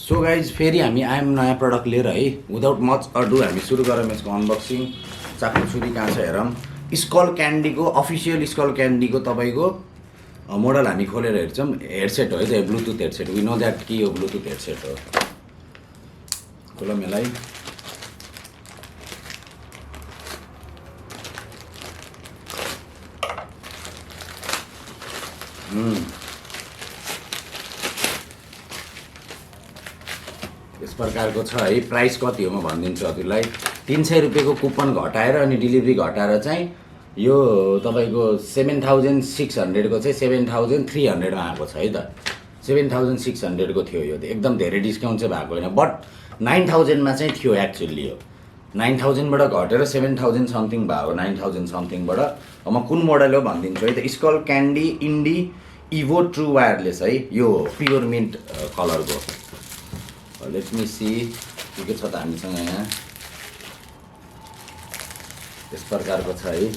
So guys फेरि हामी आयम नयाँ प्रडक्ट लिएर है विदाउट मच अडु हामी सुरु गरौँ यसको अनबक्सिङ। चाकु छुरी कहाँ छ हेरौँ। स्कल क्यान्डीको अफिसियल स्कल क्यान्डीको तपाईँको मोडल हामी खोलेर हेर्छौँ। हेडसेट हो है त, bluetooth headset. We know that कि यो ब्लुटुथ हेडसेट हो। खोलौँ यसलाई। यस प्रकारको छ है। प्राइस कति हो म भनिदिन्छु हजुरलाई। 300 रुपियाँको कुपन घटाएर अनि डेलिभरी घटाएर चाहिँ यो तपाईँको 7600 को चाहिँ 7300 मा आएको छ है त। 7600 को थियो यो। एकदम धेरै डिस्काउन्ट चाहिँ भएको होइन, बट 9000 मा चाहिँ थियो एक्चुअली। यो 9000 बाट घटेर 7000 समथिङ भएको। 9000 समथिङबाट। अब म कुन मोडल हो भनिदिन्छु है त। स्कल क्यान्डी इन्डी इभो ट्रु वायरलेस है। यो प्योर मिन्ट कलरको। लेट मी सी के छ त हामीसँग यहाँ। यस प्रकारको छ है।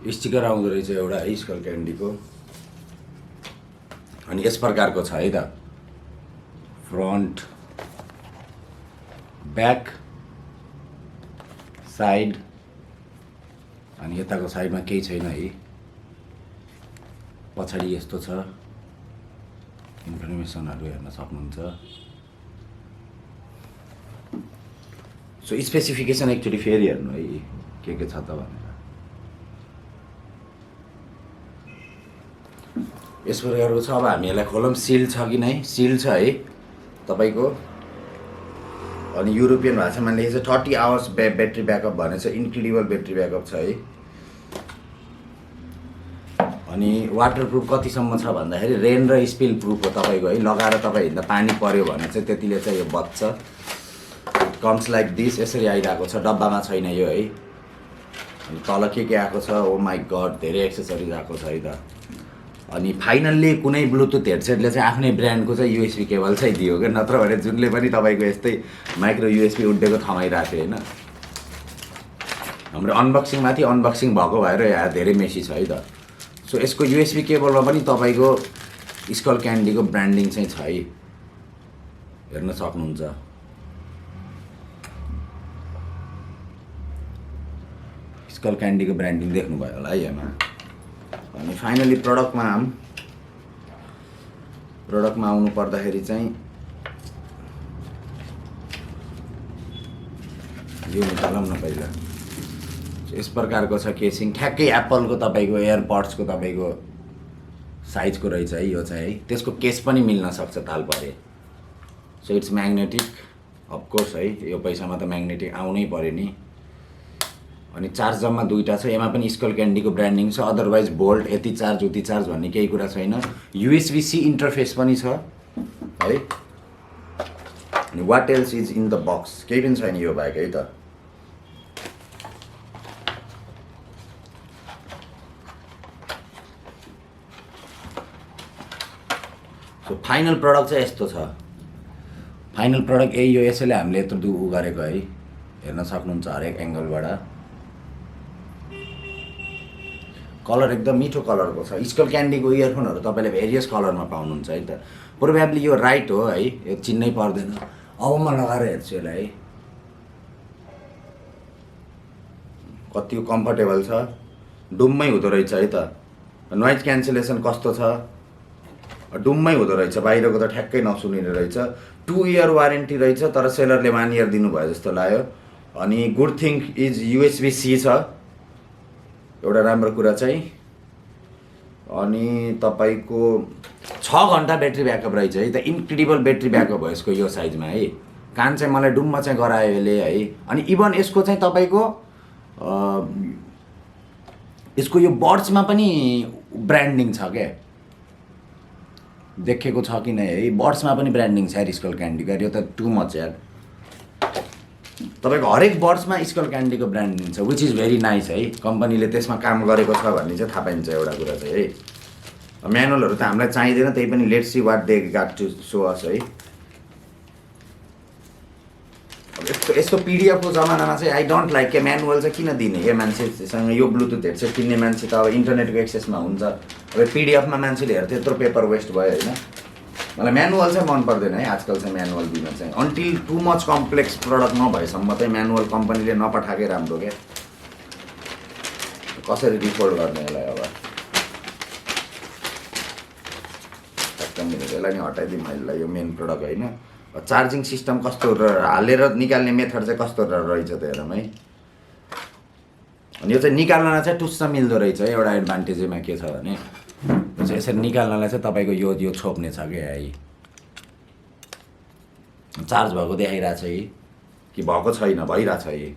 स्टिकर आउँदो रहेछ एउटा है स्कल क्यान्डीको। अनि यस प्रकारको छ है त। फ्रन्ट, ब्याक, साइड अनि यताको साइडमा केही छैन है। पछाडि यस्तो छ। इन्फर्मेसनहरू हेर्न सक्नुहुन्छ। सो स्पेसिफिकेसन एक्चुअली फेरि हेर्नु है के छ त भनेर। यस प्रकारको छ। अब हामी यसलाई खोलौँ। सिल छ कि नै? सिल छ है तपाईँको। अनि युरोपियन भाषामा लेखेको छ 30 आवर्स ब्याट्री ब्याकअप भनेको छ। इन्क्रेडिबल ब्याट्री ब्याकअप छ है। अनि वाटरप्रुफ कतिसम्म छ भन्दाखेरि रेन र स्पिल प्रुफ हो तपाईँको है। लगाएर तपाईँ हिँड्दा पानी पर्यो भने चाहिँ त्यतिले चाहिँ यो बच्छ। Comes like this. यसरी आइरहेको छ। डब्बामा छैन यो है। अनि तल के आएको छ? ओ माई गड, धेरै एक्सेसरिज आएको छ है त। अनि फाइनल्ली कुनै ब्लुटुथ हेडसेटले चाहिँ आफ्नै ब्रान्डको चाहिँ युएसबी केबल चाहिँ दियो क्या। नत्र भने जुनले पनि तपाईँको यस्तै माइक्रो युएसबी उड्डेको थमाइरहेको थियो होइन। हाम्रो अनबक्सिङमाथि अनबक्सिङ भएको भएर यहाँ धेरै मेसी छ है त। सो यसको युएसबी केबलमा पनि तपाईँको स्कल क्यान्डीको ब्रान्डिङ चाहिँ छ है। हेर्न सक्नुहुन्छ। स्कल क्यान्डीको ब्रान्डिङ देख्नुभयो होला है यहाँ। अनि फाइनली प्रडक्टमा आउनु पर्दाखेरि चाहिँ यो निकालौँ न पहिला। यस प्रकारको छ केसिङ। ठ्याक्कै एप्पलको तपाईँको एयरपड्सको तपाईँको साइजको रहेछ है यो चाहिँ है। त्यसको केस पनि मिल्न सक्छ ताल परे। सो इट्स म्याग्नेटिक अफकोर्स है। यो पैसामा त म्याग्नेटिक आउनै पर्यो नि। अनि चार्ज जम्मा दुईवटा छ। यसमा पनि स्कल क्यान्डीको ब्रान्डिङ छ। अदरवाइज बोल्ट यति चार्ज उति चार्ज भन्ने केही कुरा छैन। युएसबी-C इन्टरफेस पनि छ है। अनि what else is in the box? केही पनि छैन यो बाहेक है त। सो फाइनल प्रडक्ट चाहिँ यस्तो छ। फाइनल प्रडक्ट यही हो। यसैले हामीले यत्रो उ गरेको है। हेर्न सक्नुहुन्छ हरेक एङ्गलबाट। कलर एकदम मिठो कलरको छ। स्कल क्यान्डीको इयरफोनहरू तपाईँले भेरियस कलरमा पाउनुहुन्छ है त। प्रोबेबली यो राइट हो है। यो चिन्नै पर्दैन। अब म लगाएर हेर्छु यसलाई है। कति कम्फर्टेबल छ। डुम्मै हुँदो रहेछ है त। नोइज क्यान्सलेसन कस्तो छ? डुम्मै हुँदो रहेछ। बाहिरको त ठ्याक्कै नसुनिने रहेछ। 2 इयर वारेन्टी रहेछ। तर सेलरले 1 इयर दिनुभयो जस्तो लाग्यो। अनि गुड थिङ इज युएसबी-C छ। एउटा राम्रो कुरा चाहिँ। अनि तपाईँको 6 घन्टा ब्याट्री ब्याकअप रहेछ है त। इन्क्रेडिबल ब्याट्री ब्याकअप हो यसको यो साइजमा है। कान चाहिँ मलाई डुम्म चाहिँ गरायो यसले है। अनि इभन यसको चाहिँ तपाईँको यसको यो बड्समा पनि ब्रान्डिङ छ क्या, देखेको छ कि नै है, बड्समा पनि ब्रान्डिङ छ यार SkullCandy यार, यो त टु मच यार। तपाईँको हरेक बड्समा SkullCandyको ब्रान्डिङ छ, विच इज भेरी नाइस है। कम्पनीले त्यसमा काम गरेको छ भन्ने चाहिँ थाहा पाइन्छ एउटा कुरा चाहिँ है। म्यानुअलहरू त हामीलाई चाहिँदैन, त्यही पनि let's see what they got to show us है। यस्तो पिडिएफको जमानामा चाहिँ आई डोन्ट लाइक के म्यानुअल चाहिँ किन दिने क्या मान्छेसँग। यो ब्लुटुथ हेडसेट किन्ने मान्छे त अब इन्टरनेटको एक्सेसमा हुन्छ, अब पिडिएफमा मान्छेले हेर्छ त्यत्रो पेपर वेस्ट भयो होइन। मलाई म्यानुअल चाहिँ मन पर्दैन है आजकल चाहिँ म्यानुअल दिन चाहिँ, until too much complex product नभएसम्म चाहिँ म्यानुअल कम्पनीले नपठाएकै राम्रो क्या। कसरी रिपोर्ट गर्ने यसलाई अब यसलाई नि हटाइदिउँ यसलाई, यो मेन प्रडक्ट होइन। चार्जिङ सिस्टम कस्तो हालेर निकाल्ने मेथड चाहिँ कस्तो रहेछ त हेरौँ है। अनि यो चाहिँ निकाल्नलाई चाहिँ टुस्स मिल्दो रहेछ है। एउटा एडभान्टेजमा के छ भने यसरी निकाल्नलाई चाहिँ तपाईँको यो छोप्ने छ क्या है। चार्ज भएको देखाइरहेछ है कि भएको छैन, भइरहेछ है,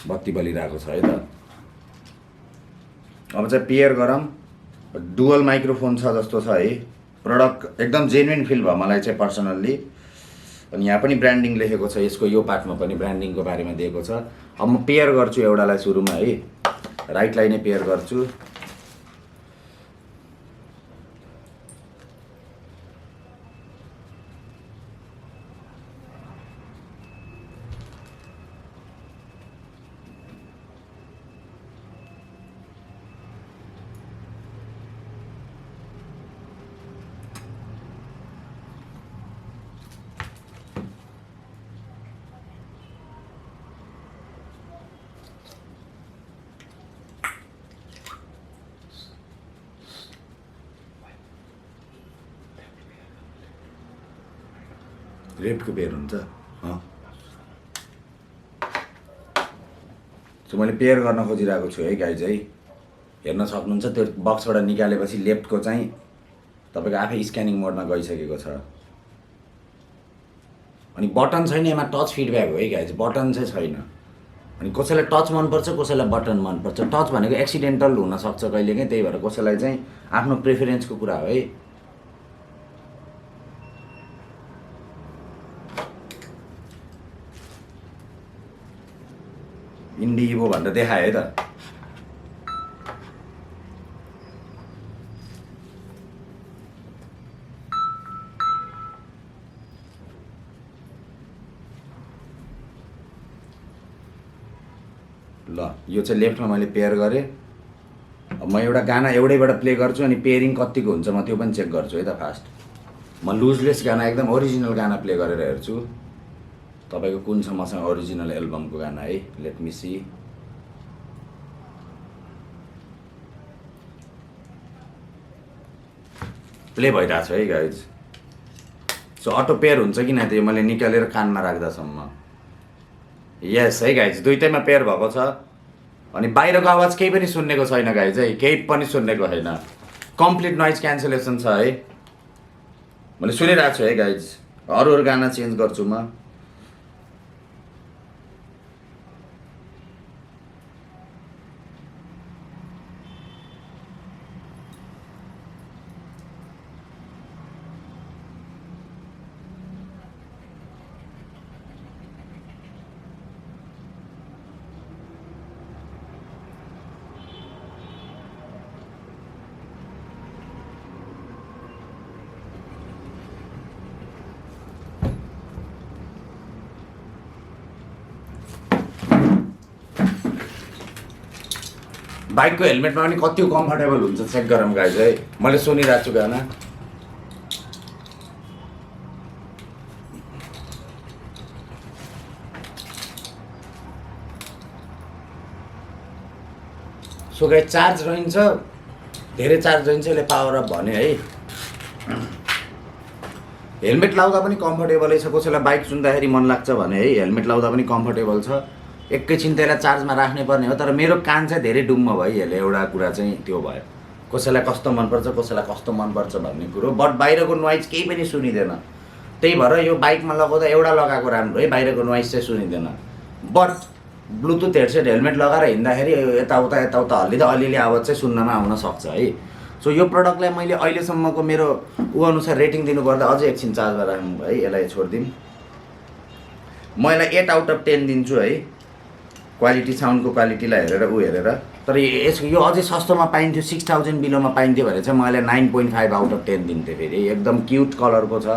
बत्ती बलिरहेको छ है त। अब चाहिँ पेयर गरौँ, डुअल माइक्रोफोन छ जस्तो छ है। प्रडक्ट एकदम जेन्युन फिल भयो मलाई चाहिँ पर्सनल्ली। अनि यहाँ पनि ब्रान्डिङ लेखेको छ, यसको यो पार्टमा पनि ब्रान्डिङको बारेमा दिएको छ। अब म पेयर गर्छु एउटालाई सुरुमा है, राइटलाई नै पेयर गर्छु। रेडको पेयर हुन्छ सो मैले पेयर गर्न खोजिरहेको छु है गाइज है। हेर्न सक्नुहुन्छ त्यो बक्सबाट निकालेपछि लेफ्टको चाहिँ तपाईँको आफै स्क्यानिङ मोडमा गइसकेको छ। अनि बटन छैन यसमा, टच फिडब्याक हो है गाइज, बटन चाहिँ छैन। अनि कसैलाई टच मनपर्छ, कसैलाई बटन मनपर्छ। टच भनेको एक्सिडेन्टल हुनसक्छ कहिलेकाहीँ, त्यही भएर कसैलाई चाहिँ आफ्नो प्रेफरेन्सको कुरा हो है। इन्डी इभो भनेर देखायो है त। ल यो चाहिँ लेफ्टमा मैले पेयर गरेँ। अब म एउटा गाना एउटैबाट प्ले गर्छु अनि पेयरिङ कतिको हुन्छ म त्यो पनि चेक गर्छु है त। फास्ट म लुजलेस गाना एकदम ओरिजिनल गाना प्ले गरेर हेर्छु तपाईँको कुन छ मसँग ओरिजिनल एल्बमको गाना है। Let me C. प्ले भइरहेछ है गाइज। सो अटो पेयर हुन्छ कि नै त्यो मैले निकालेर कानमा राख्दासम्म। यस है गाइज, दुइटैमा पेयर भएको छ। अनि बाहिरको आवाज केही पनि सुन्नेको छैन गाइज है, केही पनि सुन्नेको छैन। कम्प्लिट नोइज क्यान्सलेसन छ है। मैले सुनिरहेको छु है गाइज। अरू गाना चेन्ज गर्छु म। बाइकको हेलमेटमा पनि कति कम्फर्टेबल हुन्छ चेक गरौँ गाइज है। मैले सुनिरहेको छु गाना। सो गाइज चार्ज रहन्छ, धेरै चार्ज रहन्छ, यसले पावर अफ भने है। हेलमेट लाउँदा पनि कम्फर्टेबलै छ। कसैलाई बाइक सुन्दाखेरि मन लाग्छ भने है हेलमेट लाउँदा पनि कम्फर्टेबल छ। एकैछिन त्यसलाई चार्जमा राख्नै पर्ने हो। तर मेरो कान चाहिँ धेरै डुम्म भयो यसले, एउटा कुरा चाहिँ त्यो भयो। कसैलाई कस्तो मनपर्छ, कसैलाई कस्तो मनपर्छ भन्ने कुरो। बट बाहिरको नोइज केही पनि सुनिँदैन। त्यही भएर यो बाइकमा लगाउँदा एउटा लगाएको राम्रो है, बाहिरको नोइज चाहिँ सुनिँदैन। बट ब्लुटुथ हेडसेट हेलमेट लगाएर हिँड्दाखेरि यताउता हल्लिँदा अलिअलि आवाज चाहिँ सुन्नमा आउन सक्छ है। सो यो प्रडक्टलाई मैले अहिलेसम्मको मेरो अनुसार रेटिङ दिनुपर्दा अझै एकछिन चार्जमा राख्नु है, यसलाई छोडिदिउँ। म यसलाई 8 आउट अफ 10 दिन्छु है, क्वालिटी साउन्डको क्वालिटीलाई हेरेर हेरेर। तर यो अझै सस्तोमा पाइन्थ्यो, 6000 बिलोमा पाइन्थ्यो भने चाहिँ म यसलाई 9.5 आउट अफ 10 दिन्थेँ। फेरि एकदम क्युट कलरको छ,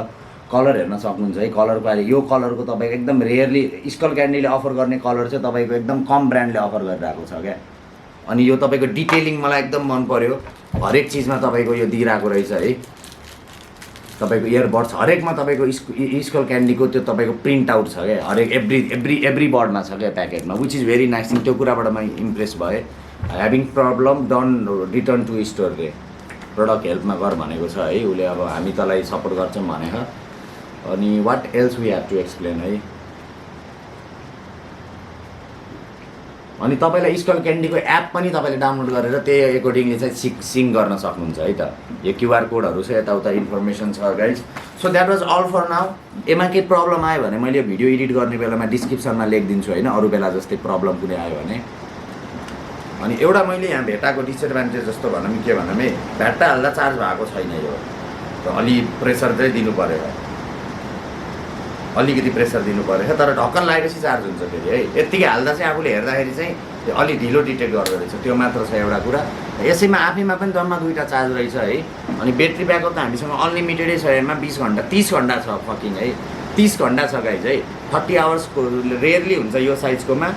कलर हेर्न सक्नुहुन्छ है। कलर क्वालिटी यो कलरको तपाईँको एकदम रेयरली SkullCandyले अफर गर्ने कलर चाहिँ तपाईँको एकदम कम ब्रान्डले अफर गरिरहेको छ क्या। अनि यो तपाईँको डिटेलिङ मलाई एकदम मन पर्यो, हरेक चिजमा तपाईँको यो दिइरहेको रहेछ है। तपाईँको इयरबड्स हरेकमा तपाईँको SkullCandyको त्यो तपाईँको प्रिन्ट आउट छ क्या, हरेक एभ्री बर्डमा छ क्या प्याकेटमा, which is very nice thing. त्यो कुराबाट म इम्प्रेस भएँ। Having problem don't return to store रे, प्रडक्ट हेल्पमा गर भनेको छ है उसले। अब हामी तँलाई सपोर्ट गर्छौँ भनेको। अनि what else we have to explain है। अनि तपाईँलाई SkullCandyको एप पनि तपाईँले डाउनलोड गरेर त्यही एकोर्डिङली चाहिँ सिङ गर्न सक्नुहुन्छ है त। यो क्युआर कोडहरू छ, यताउता इन्फर्मेसन छ guys. So that was all for now. यसमा केही प्रब्लम आयो भने मैले भिडियो एडिट गर्ने बेलामा डिस्क्रिप्सनमा लेखिदिन्छु होइन, अरू बेला जस्तै प्रब्लम कुनै आयो भने। अनि एउटा मैले यहाँ भेटाएको डिसएडभान्टेज जस्तो भनौँ के भनौँ है, भ्याट्टा हाल्दा चार्ज भएको छैन यो, अलि प्रेसर चाहिँ दिनु पऱ्यो, अलिकति प्रेसर दिनु पऱ्यो। तर ढक्कन लागेपछि चार्ज हुन्छ फेरि है। यत्तिकै हाल्दा चाहिँ आफूले हेर्दाखेरि चाहिँ अलि ढिलो डिटेक्ट गर्दो रहेछ, त्यो मात्र छ एउटा कुरा। यसैमा आफैमा पनि जम्मा 2टा चार्ज रहेछ है। अनि ब्याट्री ब्याकअप त हामीसँग अनलिमिटेडै छ, यसमा 20 घन्टा 30 घन्टा छ फकिङ है, 30 घन्टा छ गाइज है। 30 आवर्सको रेयरली हुन्छ यो साइजकोमा।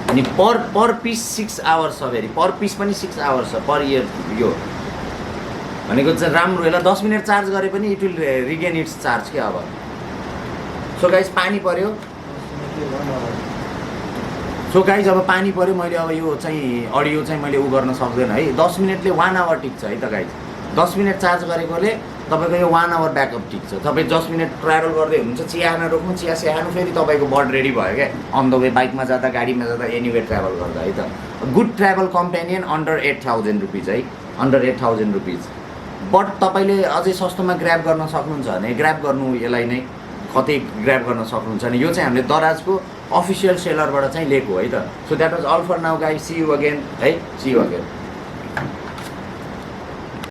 अनि पर पिस 6 आवर्स छ फेरि, पर पिस पनि 6 आवर्स छ पर इयर। यो भनेको चाहिँ राम्रो, यसलाई 10 मिनट चार्ज गरे पनि it will regain it's charge क्या। अब सो गाइज पानी पऱ्यो, अब पानी पऱ्यो। मैले अब यो चाहिँ अडियो चाहिँ मैले गर्न सक्दैन है। 10 मिनटले 1 आवर टिक्छ है त गाइज। 10 मिनट चार्ज गरेकोले तपाईँको यो 1 आवर ब्याकअप टिक्छ। तपाईँ 10 मिनट ट्राभल गर्दै हुनुहुन्छ, चिया खान रोक्नु, चिया खानु, फेरि तपाईँको बड रेडी भयो क्या अन द वे, बाइकमा जाँदा, गाडीमा जाँदा, एनीवे ट्राभल गर्दा है त। Good travel companion under 8000 rupees है, अन्डर 8000 रुपिज। बट तपाईँले अझै सस्तोमा ग्र्याब गर्न सक्नुहुन्छ भने ग्र्याब गर्नु, यसलाई नै कतै ग्र्याब गर्न सक्नुहुन्छ भने यो चाहिँ हामीले दराजको अफिसियल सेलरबाट चाहिँ लिएको है त। So that was all for now guys, see you again है, सी यु अगेन।